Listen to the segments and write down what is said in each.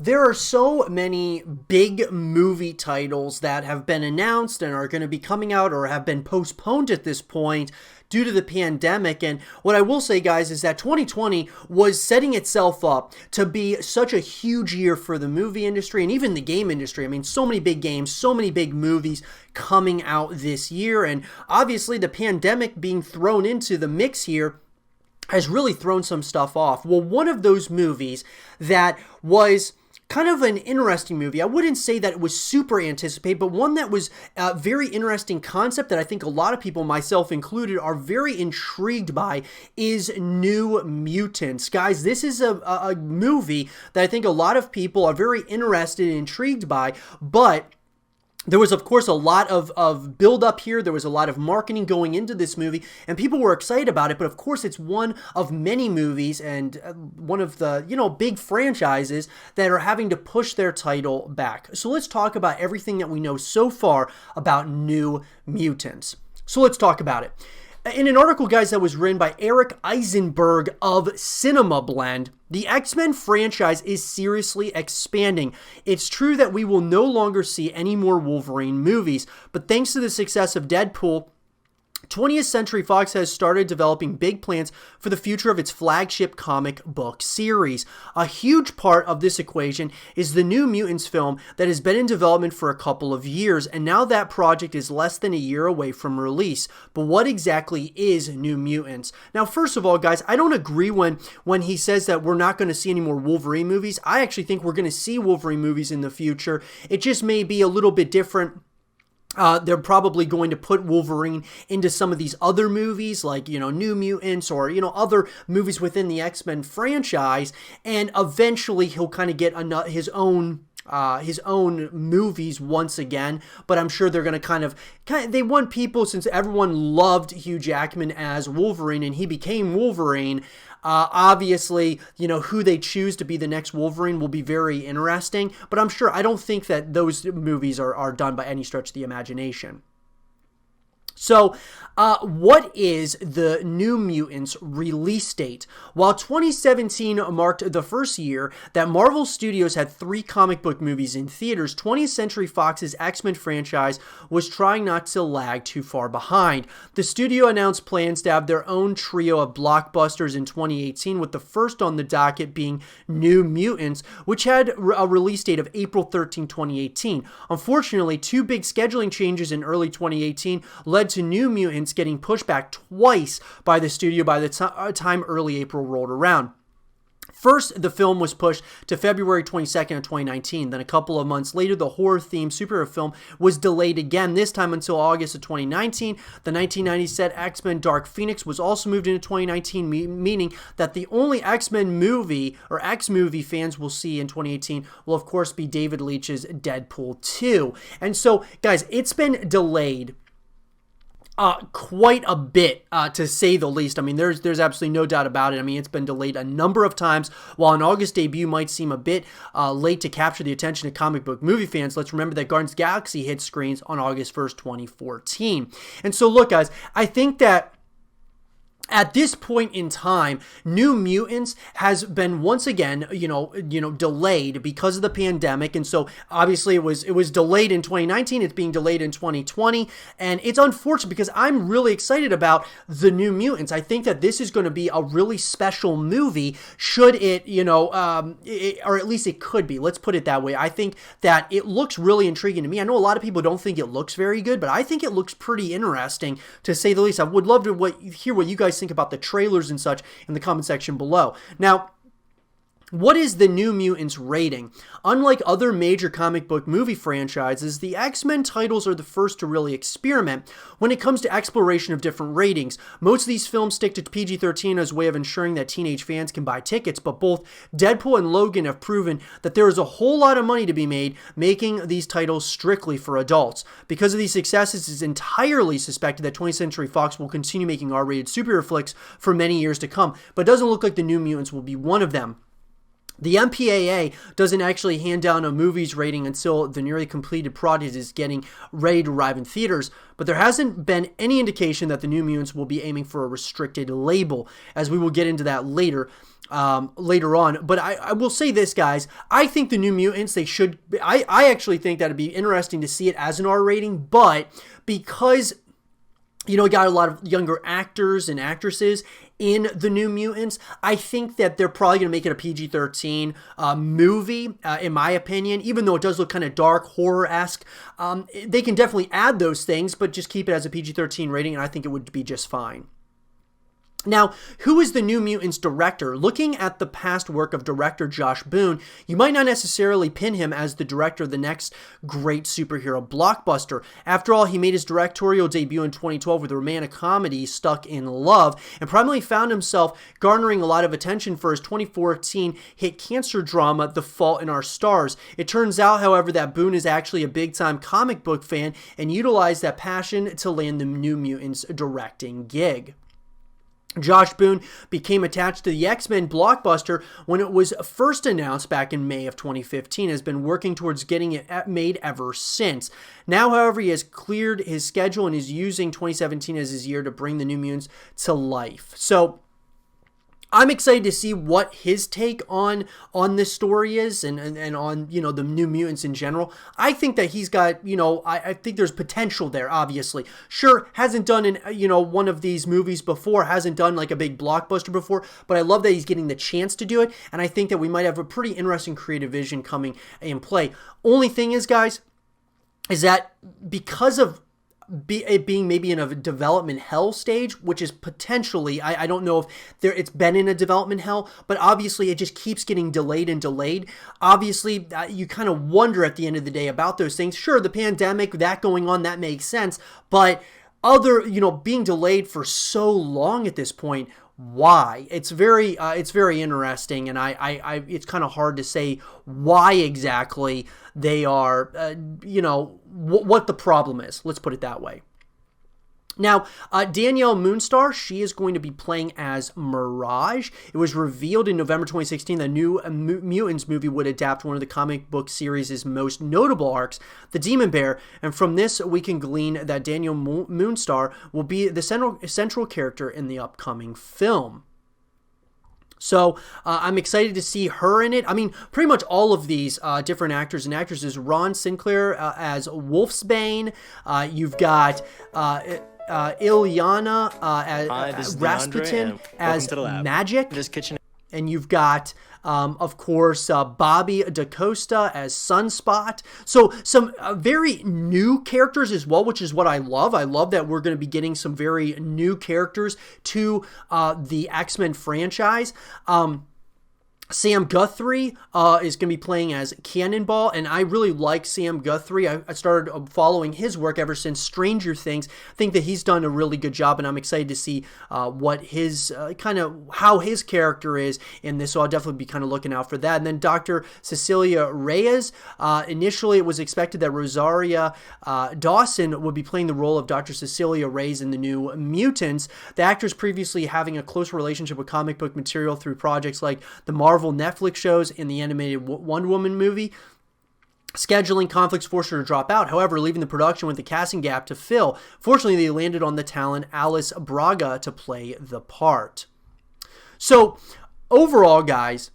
There are so many big movie titles that have been announced and are going to be coming out or have been postponed at this point due to the pandemic. And what I will say, guys, is that 2020 was setting itself up to be such a huge year for the movie industry and even the game industry. I mean, so many big games, so many big movies coming out this year. And obviously, the pandemic being thrown into the mix here has really thrown some stuff off. Well, one of those movies that was kind of an interesting movie. I wouldn't say that it was super anticipated, but one that was a very interesting concept that I think a lot of people, myself included, are very intrigued by is New Mutants. Guys, this is a movie that I think a lot of people are very interested and intrigued by, but there was, of course, a lot of build-up here. There was a lot of marketing going into this movie, and people were excited about it. But, of course, it's one of many movies and one of the, big franchises that are having to push their title back. So let's talk about everything that we know so far about New Mutants. So let's talk about it. In an article, guys, that was written by Eric Eisenberg of Cinema Blend, the X-Men franchise is seriously expanding. It's true that we will no longer see any more Wolverine movies, but thanks to the success of Deadpool, 20th Century Fox has started developing big plans for the future of its flagship comic book series. A huge part of this equation is the New Mutants film that has been in development for a couple of years, and now that project is less than a year away from release. But what exactly is New Mutants? Now, first of all, guys, I don't agree when he says that we're not going to see any more Wolverine movies. I actually think we're going to see Wolverine movies in the future. It just may be a little bit different. They're probably going to put Wolverine into some of these other movies like, New Mutants or, other movies within the X-Men franchise. And eventually he'll kind of get his own movies once again, but I'm sure they're going to they want people, since everyone loved Hugh Jackman as Wolverine and he became Wolverine, obviously, who they choose to be the next Wolverine will be very interesting, but I don't think that those movies are done by any stretch of the imagination. So, what is the New Mutants release date? While 2017 marked the first year that Marvel Studios had 3 comic book movies in theaters, 20th Century Fox's X-Men franchise was trying not to lag too far behind. The studio announced plans to have their own trio of blockbusters in 2018, with the first on the docket being New Mutants, which had a release date of April 13, 2018. Unfortunately, 2 big scheduling changes in early 2018 led to New Mutants getting pushed back twice by the studio by the time early April rolled around. First, the film was pushed to February 22nd of 2019. Then a couple of months later, the horror-themed superhero film was delayed again, this time until August of 2019. The 1990 set X-Men Dark Phoenix was also moved into 2019, meaning that the only X-Men movie, or X-movie fans will see in 2018 will, of course, be David Leitch's Deadpool 2. And so, guys, it's been delayed quite a bit, to say the least. I mean, there's absolutely no doubt about it. I mean, it's been delayed a number of times. While an August debut might seem a bit late to capture the attention of comic book movie fans, let's remember that Guardians of the Galaxy hit screens on August 1st, 2014. And so, look, guys, I think that at this point in time, New Mutants has been once again, delayed because of the pandemic, and so obviously it was delayed in 2019. It's being delayed in 2020, and it's unfortunate because I'm really excited about the New Mutants. I think that this is going to be a really special movie. Should it, or at least it could be. Let's put it that way. I think that it looks really intriguing to me. I know a lot of people don't think it looks very good, but I think it looks pretty interesting, to say the least. I would love to hear what you guys think about the trailers and such in the comment section below. Now, what is the New Mutants rating? Unlike other major comic book movie franchises, the X-Men titles are the first to really experiment when it comes to exploration of different ratings. Most of these films stick to PG-13 as a way of ensuring that teenage fans can buy tickets, but both Deadpool and Logan have proven that there is a whole lot of money to be made making these titles strictly for adults. Because of these successes, it's entirely suspected that 20th Century Fox will continue making R-rated superhero flicks for many years to come, but it doesn't look like the New Mutants will be one of them. The MPAA doesn't actually hand down a movie's rating until the nearly completed product is getting ready to arrive in theaters, but there hasn't been any indication that the New Mutants will be aiming for a restricted label, as we will get into that later on. But I will say this, guys. I think the New Mutants, they should... I actually think that it'd be interesting to see it as an R rating, but because... we got a lot of younger actors and actresses in the New Mutants. I think that they're probably going to make it a PG-13 movie, in my opinion, even though it does look kind of dark, horror-esque. They can definitely add those things, but just keep it as a PG-13 rating, and I think it would be just fine. Now, who is the New Mutants director? Looking at the past work of director Josh Boone, you might not necessarily pin him as the director of the next great superhero blockbuster. After all, he made his directorial debut in 2012 with the romantic comedy Stuck in Love, and primarily found himself garnering a lot of attention for his 2014 hit cancer drama, The Fault in Our Stars. It turns out, however, that Boone is actually a big-time comic book fan and utilized that passion to land the New Mutants directing gig. Josh Boone became attached to the X-Men blockbuster when it was first announced back in May of 2015, has been working towards getting it made ever since. Now, however, he has cleared his schedule and is using 2017 as his year to bring the New Mutants to life. So, I'm excited to see what his take on this story is and on, the New Mutants in general. I think that he's got, I think there's potential there, obviously. Sure, hasn't done one of these movies before, hasn't done like a big blockbuster before, but I love that he's getting the chance to do it, and I think that we might have a pretty interesting creative vision coming in play. Only thing is, guys, is that because of it being maybe in a development hell stage, which is potentially, I don't know if it's been in a development hell, but obviously it just keeps getting delayed and delayed. Obviously, you kind of wonder at the end of the day about those things. Sure, the pandemic, that going on, that makes sense, but being delayed for so long at this point, why? It's very interesting, and I it's kind of hard to say why exactly they are, what the problem is. Let's put it that way. Now, Danielle Moonstar, she is going to be playing as Mirage. It was revealed in November 2016 that New Mutants movie would adapt one of the comic book series' most notable arcs, the Demon Bear, and from this we can glean that Danielle Moonstar will be the central character in the upcoming film. So I'm excited to see her in it. I mean, pretty much all of these different actors and actresses. Ron Sinclair as Wolfsbane. You've got Ilyana as Rasputin as Magic. And you've got, of course, Bobby DaCosta as Sunspot. So some very new characters as well, which is what I love. I love that we're going to be getting some very new characters to the X-Men franchise. Sam Guthrie is going to be playing as Cannonball, and I really like Sam Guthrie. I started following his work ever since Stranger Things. I think that he's done a really good job, and I'm excited to see what his how his character is in this, so I'll definitely be kind of looking out for that. And then Dr. Cecilia Reyes. Initially, it was expected that Rosaria Dawson would be playing the role of Dr. Cecilia Reyes in the New Mutants. The actress previously having a close relationship with comic book material through projects like the Marvel Netflix shows and the animated Wonder Woman movie. Scheduling conflicts forced her to drop out, however, leaving the production with the casting gap to fill. Fortunately, they landed on the talent Alice Braga to play the part. So, overall, guys,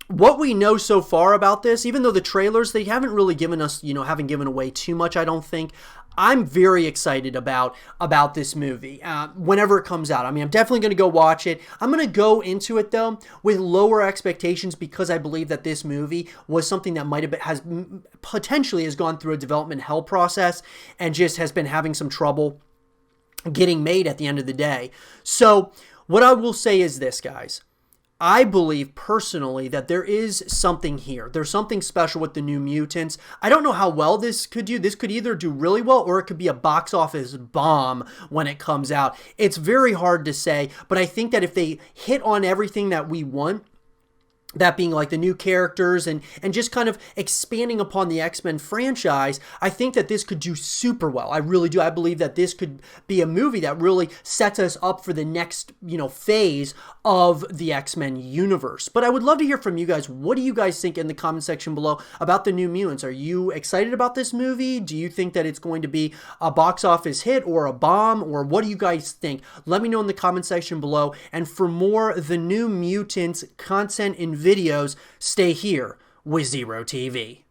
what we know so far about this, even though the trailers, they haven't really given us, haven't given away too much, I don't think. I'm very excited about this movie whenever it comes out. I mean, I'm definitely going to go watch it. I'm going to go into it, though, with lower expectations because I believe that this movie was something that potentially has gone through a development hell process and just has been having some trouble getting made at the end of the day. So what I will say is this, guys. I believe personally that there is something here. There's something special with the New Mutants. I don't know how well this could do. This could either do really well or it could be a box office bomb when it comes out. It's very hard to say, but I think that if they hit on everything that we want, that being like the new characters and just kind of expanding upon the X-Men franchise, I think that this could do super well. I really do. I believe that this could be a movie that really sets us up for the next, phase of the X-Men universe. But I would love to hear from you guys. What do you guys think in the comment section below about the New Mutants? Are you excited about this movie? Do you think that it's going to be a box office hit or a bomb? Or what do you guys think? Let me know in the comment section below. And for more The New Mutants content and videos, stay here with Zero TV.